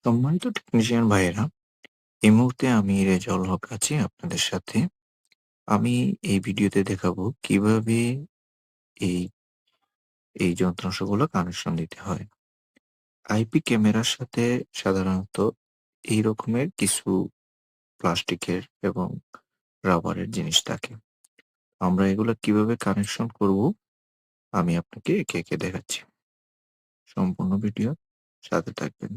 সম্মানিত টেকনিশিয়ান ভাইয়েরা, এই মুহূর্তে আমি রেজাউল হক আছি আপনাদের সাথে। আমি এই ভিডিওতে দেখাবো কিভাবে এই, এই যন্ত্রাংশগুলো কানেকশন দিতে হয়। আইপি ক্যামেরার সাথে সাধারণত এই রকমের কিছু প্লাস্টিকের এবং রাবারের জিনিস থাকে। আমরা এগুলো কিভাবে কানেকশন করব আমি আপনাকে একে, একে দেখাচ্ছি। সম্পূর্ণ ভিডিও সাথে থাকবেন।